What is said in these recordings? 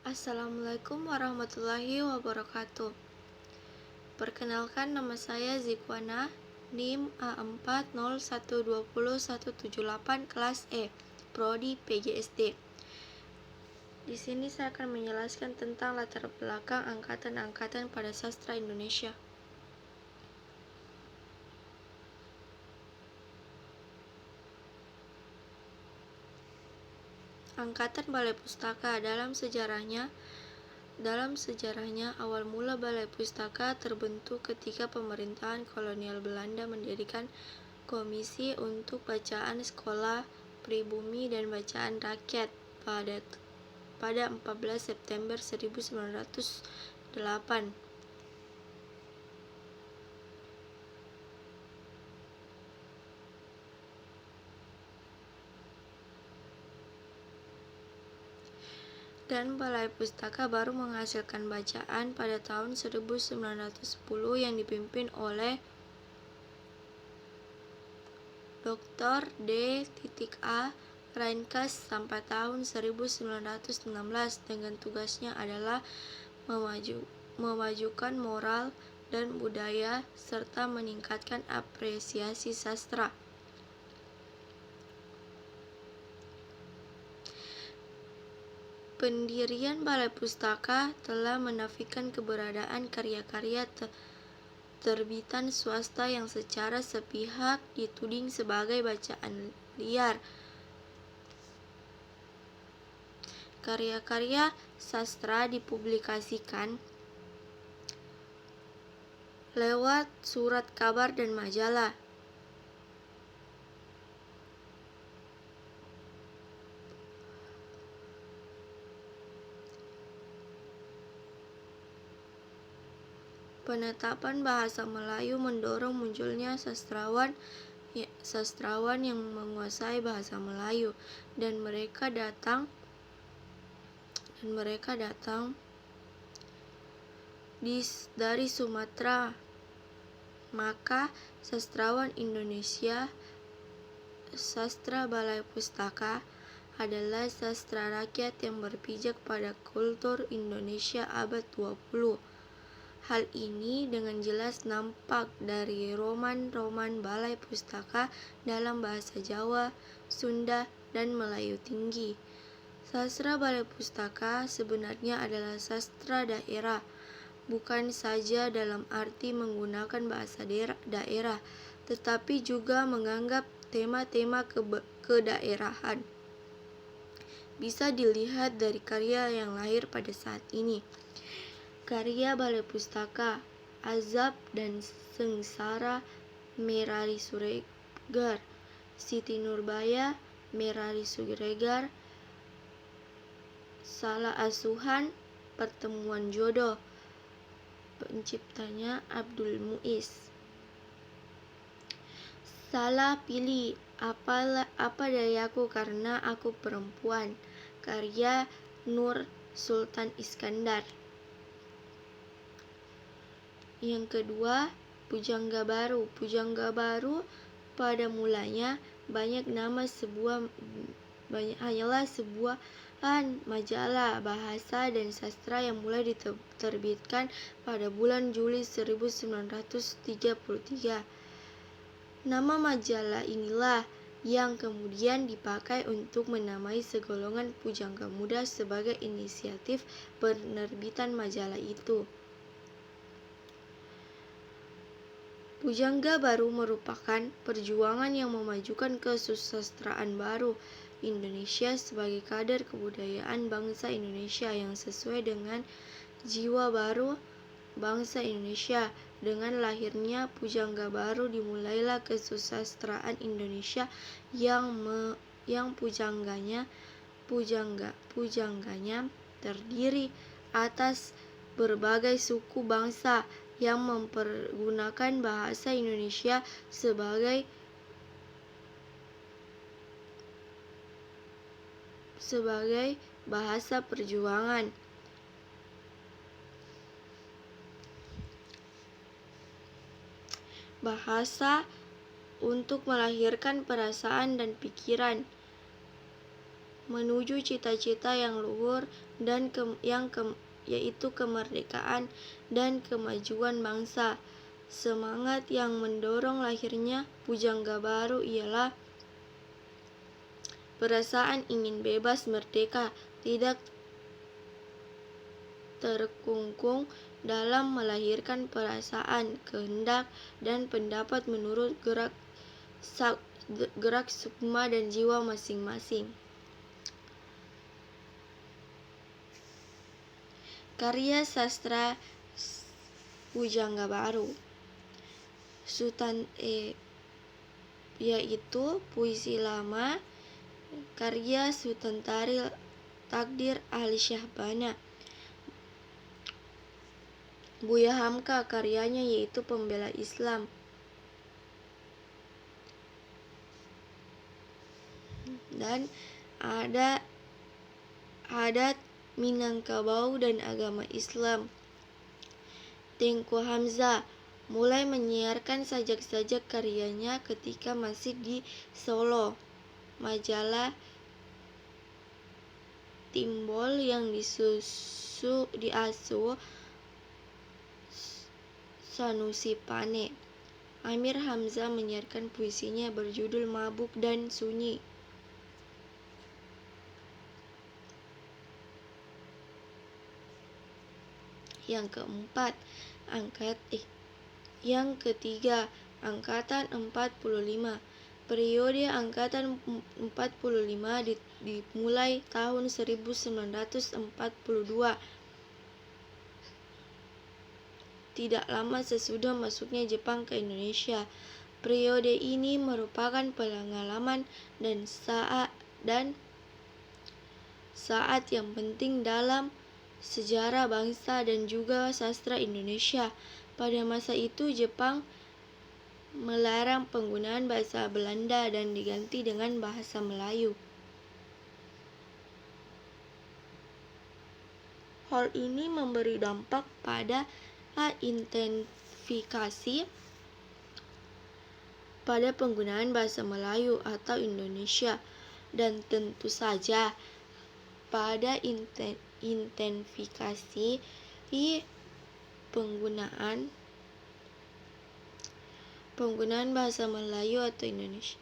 Assalamualaikum warahmatullahi wabarakatuh. Perkenalkan, nama saya Zikwana, NIM A401201178 kelas E, Prodi PGSD. Di sini saya akan menjelaskan tentang latar belakang angkatan-angkatan pada sastra Indonesia. Angkatan Balai Pustaka dalam sejarahnya, awal mula Balai Pustaka terbentuk ketika pemerintahan kolonial Belanda mendirikan komisi untuk bacaan sekolah pribumi dan bacaan rakyat pada 14 September 1908. Dan Balai Pustaka baru menghasilkan bacaan pada tahun 1910 yang dipimpin oleh Dr. D.A. Reinkas sampai tahun 1916 dengan tugasnya adalah memajukan moral dan budaya serta meningkatkan apresiasi sastra. Pendirian Balai Pustaka telah menafikan keberadaan karya-karya terbitan swasta yang secara sepihak dituding sebagai bacaan liar. Karya-karya sastra dipublikasikan lewat surat kabar dan majalah. Penetapan bahasa Melayu mendorong munculnya sastrawan yang menguasai bahasa Melayu, dan mereka datang dari Sumatera. Maka sastrawan Indonesia, sastra Balai Pustaka adalah sastra rakyat yang berpijak pada kultur Indonesia abad 20. Hal ini dengan jelas nampak dari roman-roman Balai Pustaka dalam bahasa Jawa, Sunda, dan Melayu Tinggi. Sastra Balai Pustaka sebenarnya adalah sastra daerah, bukan saja dalam arti menggunakan bahasa daerah, tetapi juga menganggap tema-tema kedaerahan. Bisa dilihat dari karya yang lahir pada saat ini. Karya Balai Pustaka, Azab dan Sengsara, Merari Suregar, Siti Nurbaya, Merari Suregar, Salah Asuhan, Pertemuan Jodoh. Penciptanya Abdul Muiz. Salah Pilih, apa dayaku karena aku perempuan, karya Nur Sultan Iskandar. Yang kedua, Pujangga Baru. Pujangga Baru pada mulanya hanyalah sebuah majalah bahasa dan sastra yang mulai diterbitkan pada bulan Juli 1933. Nama majalah inilah yang kemudian dipakai untuk menamai segolongan pujangga muda sebagai inisiatif penerbitan majalah itu. Pujangga Baru merupakan perjuangan yang memajukan kesusastraan baru Indonesia sebagai kader kebudayaan bangsa Indonesia yang sesuai dengan jiwa baru bangsa Indonesia. Dengan lahirnya Pujangga Baru dimulailah kesusastraan Indonesia yang pujangganya terdiri atas berbagai suku bangsa yang mempergunakan bahasa Indonesia sebagai bahasa perjuangan. Bahasa untuk melahirkan perasaan dan pikiran. menuju cita-cita yang luhur dan yaitu kemerdekaan dan kemajuan bangsa. Semangat yang mendorong lahirnya pujangga baru ialah perasaan ingin bebas merdeka, tidak terkungkung dalam melahirkan perasaan, kehendak, dan pendapat menurut gerak sukma dan jiwa masing-masing. Karya sastra pujangga baru yaitu puisi lama karya Sultan Takdir Ali Syahbana. Buya Hamka karyanya yaitu Pembela Islam. Dan ada adat Minangkabau dan agama Islam. Tengku Hamzah mulai menyiarkan sajak-sajak karyanya ketika masih di Solo. Majalah Timbol yang diasuh Sanusi Pane. Amir Hamzah menyiarkan puisinya berjudul Mabuk dan Sunyi. Yang ketiga, Angkatan 45. Periode Angkatan 45 dimulai tahun 1942. Tidak lama sesudah masuknya Jepang ke Indonesia. Periode ini merupakan pengalaman dan saat yang penting dalam sejarah bangsa dan juga sastra Indonesia. Pada masa itu Jepang melarang penggunaan bahasa Belanda dan diganti dengan bahasa Melayu. Hal ini memberi dampak pada intensifikasi pada penggunaan bahasa Melayu atau Indonesia, dan tentu saja pada intensifikasi penggunaan bahasa Melayu atau Indonesia.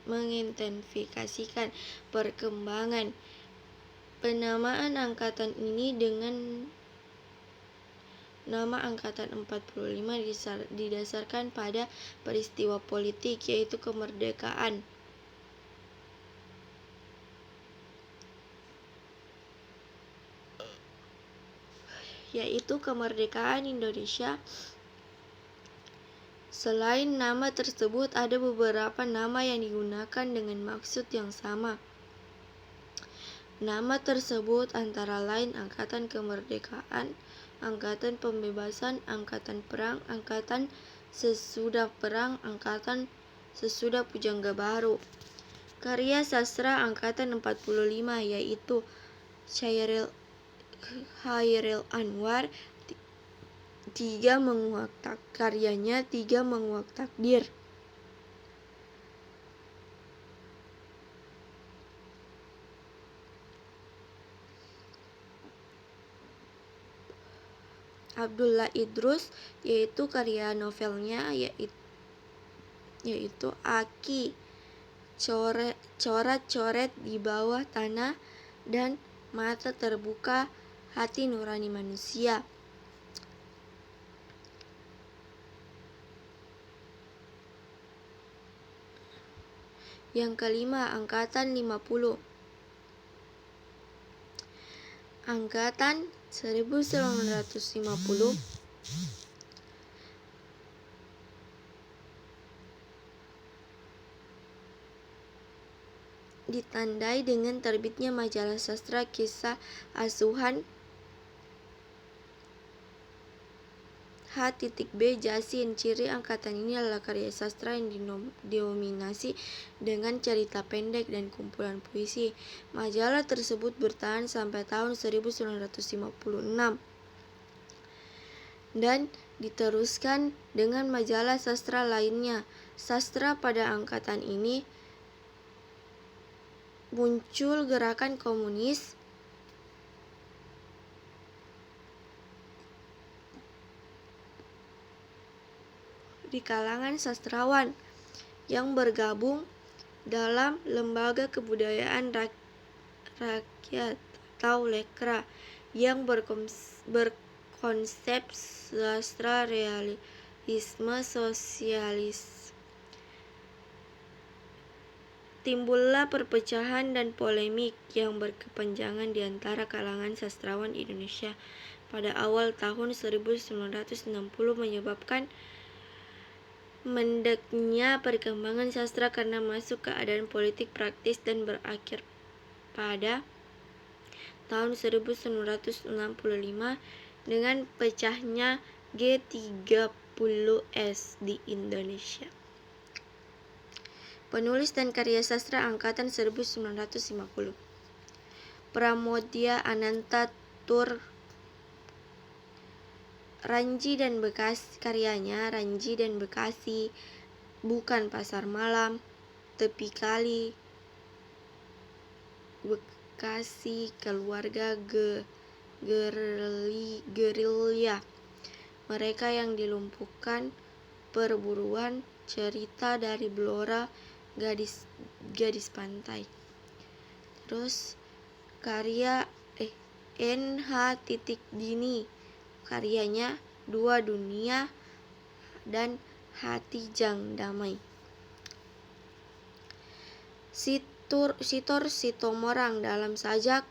Mengintensifikasikan perkembangan penamaan angkatan ini dengan nama Angkatan 45 didasarkan pada peristiwa politik, yaitu kemerdekaan. Indonesia. Selain nama tersebut, ada beberapa nama yang digunakan dengan maksud yang sama. Nama tersebut antara lain Angkatan Kemerdekaan, Angkatan Pembebasan, Angkatan Perang, Angkatan Sesudah Perang, Angkatan Sesudah Pujangga Baru. Karya sastra Angkatan 45 yaitu Chairil Anwar, karyanya 3 Menguak Takdir. Abdullah Idrus, yaitu karya novelnya yaitu Aki, Coret-coret di bawah tanah, dan Mata Terbuka, Hati Nurani Manusia. Yang kelima, Angkatan 50. Angkatan 1950 ditandai dengan terbitnya majalah sastra Kisah Asuhan H.B. Jasin. Ciri angkatan ini adalah karya sastra yang didominasi dengan cerita pendek dan kumpulan puisi. Majalah tersebut bertahan sampai tahun 1956 dan diteruskan dengan majalah sastra lainnya. Sastra pada angkatan ini muncul gerakan komunis di kalangan sastrawan yang bergabung dalam Lembaga Kebudayaan Rakyat atau Lekra yang berkonsep sastra realisme sosialis. Timbullah perpecahan dan polemik yang berkepanjangan di antara kalangan sastrawan Indonesia pada awal tahun 1960 menyebabkan mendeknya perkembangan sastra karena masuk keadaan politik praktis dan berakhir pada tahun 1965 dengan pecahnya G30S di Indonesia. Penulis dan karya sastra angkatan 1950. Pramodya Ananta Tur Ranji dan Bekasi, karyanya Ranji dan Bekasi, Bukan Pasar Malam, Tepi Kali, Bekasi, Keluarga Gerilya, Mereka yang Dilumpuhkan, Perburuan, Cerita dari Blora, Gadis Pantai. Terus karya N.H. Dini, karyanya Dua Dunia dan Hati Jang Damai. Sitor Sitomorang dalam sajak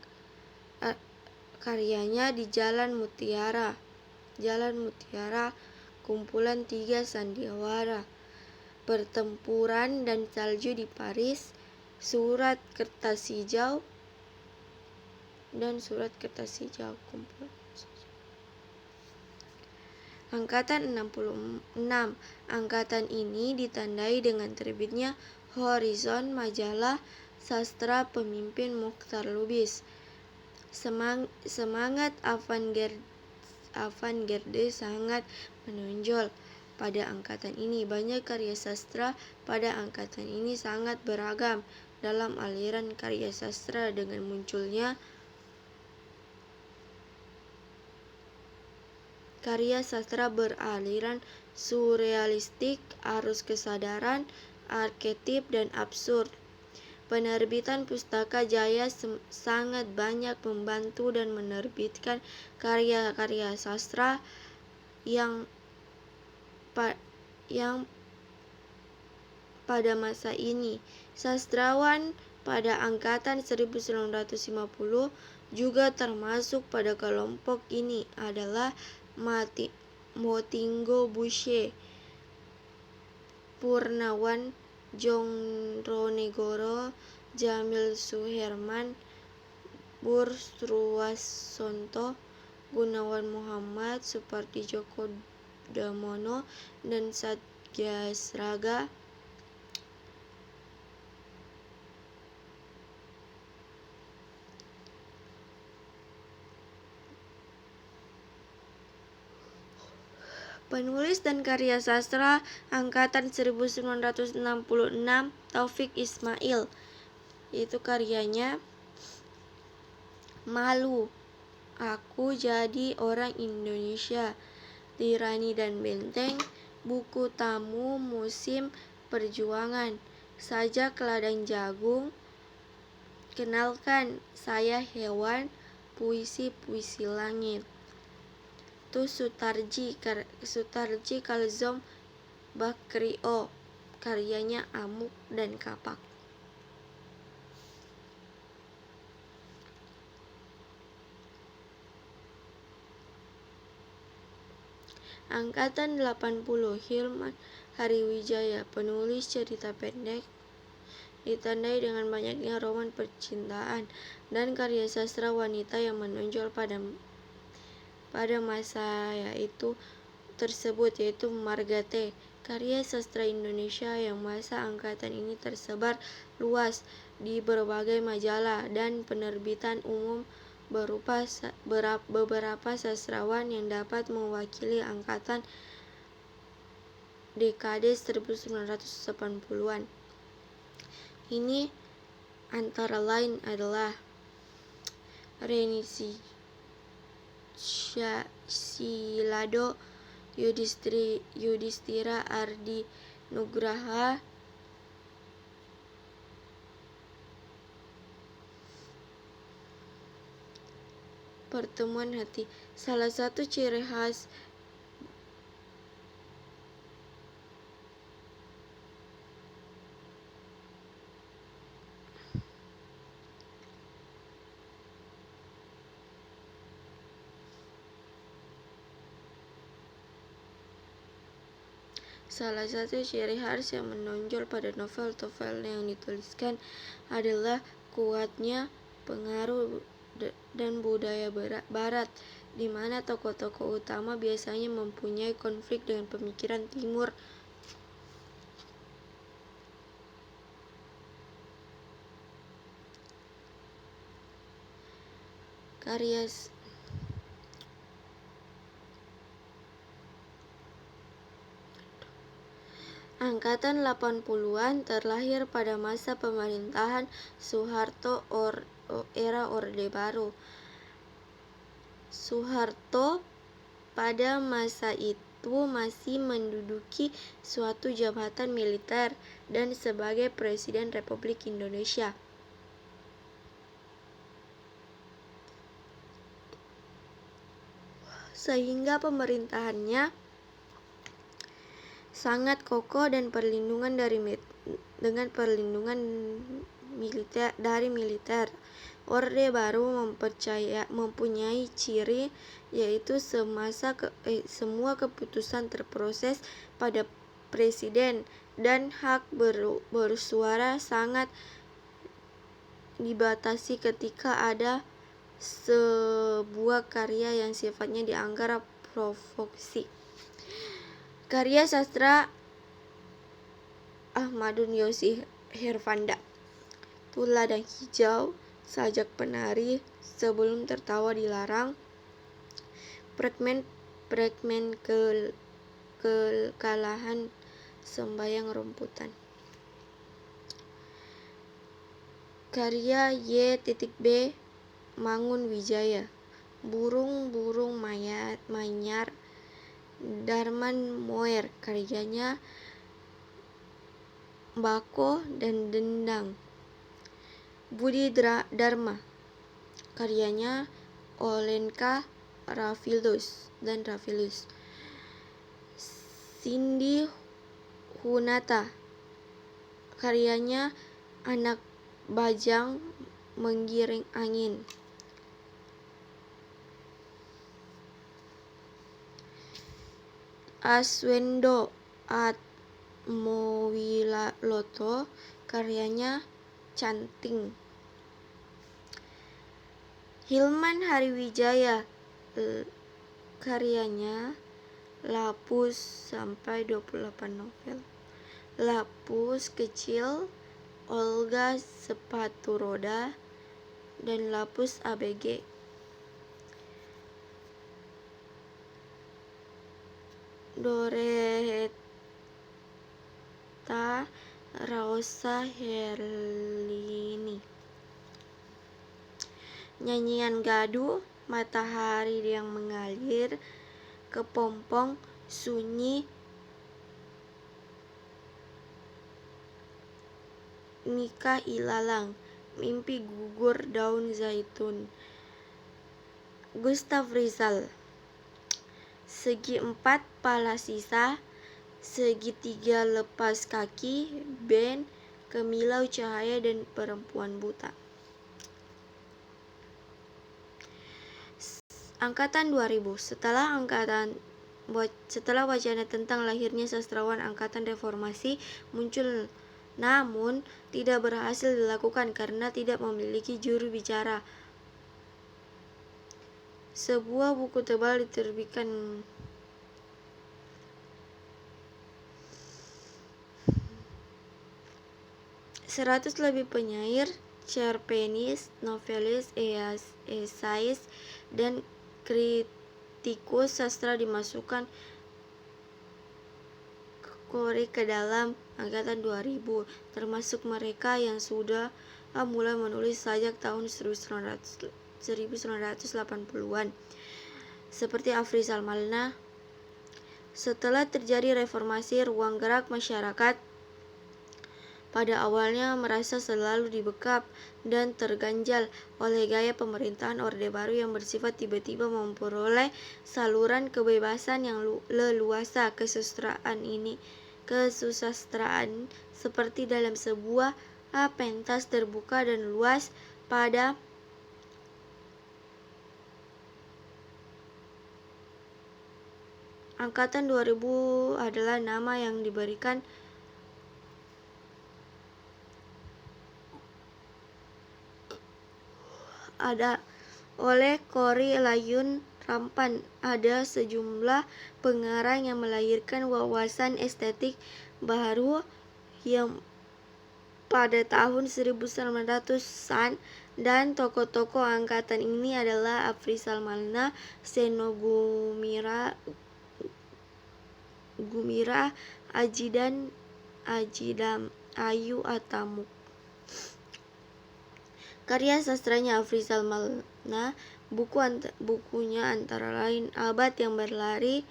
karyanya di Jalan Mutiara, kumpulan 3 sandiwara, Pertempuran dan Salju di Paris, Surat Kertas Hijau dan Surat Kertas Hijau kumpulan. Angkatan 66. Angkatan ini ditandai dengan terbitnya Horizon, majalah sastra pemimpin Mokhtar Lubis. Semangat avant-garde sangat menonjol pada angkatan ini. Banyak karya sastra pada angkatan ini sangat beragam dalam aliran karya sastra dengan munculnya karya sastra beraliran surrealistik, arus kesadaran, arketip, dan absurd. Penerbitan Pustaka Jaya sangat banyak membantu dan menerbitkan karya-karya sastra yang pada masa ini. Sastrawan pada angkatan 1950 juga termasuk pada kelompok ini adalah Motinggo Bushe, Purnawan Jongronegoro, Jamil Suherman, Bursruwasonto, Gunawan Muhammad, Supardi Djoko Damono, dan Satgasraga. Penulis dan karya sastra angkatan 1966 Taufik Ismail, yaitu karyanya Malu, Aku Jadi Orang Indonesia, Tirani dan Benteng, Buku Tamu Musim Perjuangan, Sajak Ladang Jagung, Kenalkan Saya Hewan, Puisi-puisi Langit. Tu Sutarji Kalzom Bakrio, karyanya Amuk dan Kapak. Angkatan 80 Hilman Hariwijaya, penulis cerita pendek, ditandai dengan banyaknya roman percintaan dan karya sastra wanita yang menonjol pada masa tersebut, yaitu Margate. Karya sastra Indonesia yang masa angkatan ini tersebar luas di berbagai majalah dan penerbitan umum berupa beberapa sastrawan yang dapat mewakili angkatan dekade 1980-an. Ini antara lain adalah Reni Silado, Yudhistira Ardi Nugraha, pertemuan hati. Salah satu ciri khas yang menonjol pada novel-novel yang dituliskan adalah kuatnya pengaruh dan budaya barat, di mana tokoh-tokoh utama biasanya mempunyai konflik dengan pemikiran timur. Karya Angkatan 80-an terlahir pada masa pemerintahan Soeharto era Orde Baru. Soeharto pada masa itu masih menduduki suatu jabatan militer dan sebagai Presiden Republik Indonesia. Sehingga pemerintahannya sangat kokoh dan dengan perlindungan dari militer. Orde Baru mempunyai ciri yaitu semua keputusan terproses pada presiden dan hak bersuara sangat dibatasi ketika ada sebuah karya yang sifatnya dianggap provokasi. Karya sastra Ahmadun Yosi Hervanda, Tuladang Hijau, Sajak Penari, Sebelum Tertawa Dilarang, Fragmen Kekalahan, Sembayang Rumputan. Karya Y.B. Mangun Wijaya, Burung-burung manyar, Darman Moer, karyanya Bako dan Dendang. Budi Dharma, karyanya Olenka Rafilus. Cindy Hunata, karyanya Anak Bajang Menggiring Angin. Aswendo Atmowiloto, karyanya Canting. Hilman Hariwijaya, karyanya Lapus sampai 28 novel. Lapus Kecil, Olga Sepatu Roda, dan Lapus ABG. Doretta Rosa Herlini, Nyanyian Gaduh, Matahari yang Mengalir, Kepompong, Sunyi, Mika Ilalang, Mimpi Gugur Daun Zaitun. Gustav Rizal, Segi Empat Pala Sisa, Segitiga Lepas Kaki, Ben, Kemilau Cahaya, dan Perempuan Buta. Angkatan 2000. Setelah wacana tentang lahirnya sastrawan angkatan reformasi muncul, namun tidak berhasil dilakukan karena tidak memiliki juru bicara. Sebuah buku tebal diterbitkan Seratus lebih penyair, cerpenis, novelis, esais, dan kritikus sastra dimasukkan ke dalam angkatan 2000, termasuk mereka yang sudah mulai menulis sejak tahun 1980-an. Seperti Afrizal Malna, setelah terjadi reformasi, ruang gerak masyarakat pada awalnya merasa selalu dibekap dan terganjal oleh gaya pemerintahan Orde Baru yang bersifat tiba-tiba memperoleh saluran kebebasan yang leluasa. Kesusastraan seperti dalam sebuah pentas terbuka dan luas pada angkatan 2000 adalah nama yang diberikan oleh Korrie Layun Rampan. Ada sejumlah pengarang yang melahirkan wawasan estetik baru yang pada tahun 1900-an, dan tokoh-tokoh angkatan ini adalah Afrizal Malna, Seno Gumira, Ayu Atamuk. Karya sastranya Afrizal Malna, bukunya antara lain Abad yang Berlari,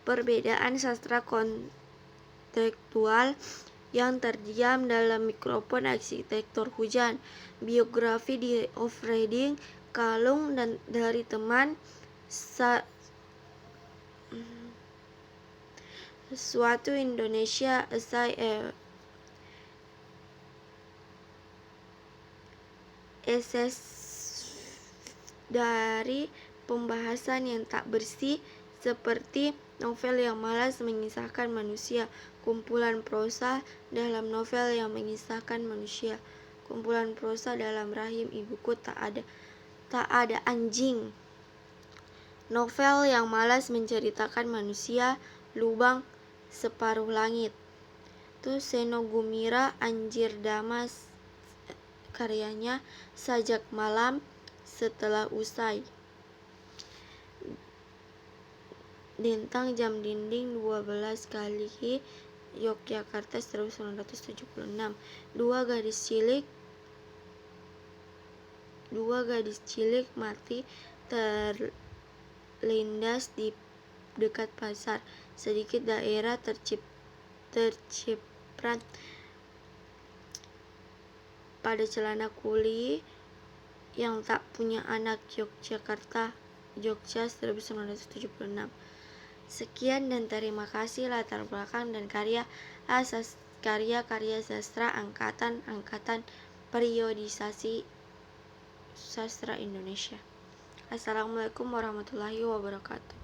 Perbedaan Sastra Kontekstual yang Terdiam dalam Mikrofon Arsitektur Hujan, Biografi of Reading, Kalung dan dari Teman, Suatu Indonesia, Essay dari pembahasan yang tak bersih, seperti novel yang malas mengisahkan manusia, kumpulan prosa dalam novel yang mengisahkan manusia, kumpulan prosa dalam rahim ibuku tak ada anjing, novel yang malas menceritakan manusia, Lubang Separuh Langit. Itu Seno Gumira, Anjir Damas, karyanya Sajak Malam Setelah Usai. Dentang Jam Dinding 12 kali, Yogyakarta 1976. Dua gadis cilik mati terlindas di dekat pasar. Sedikit daerah terciprat pada celana kuli yang tak punya anak. Jogja 1976. Sekian dan terima kasih latar belakang dan karya sastra angkatan periodisasi sastra Indonesia. Assalamualaikum warahmatullahi wabarakatuh.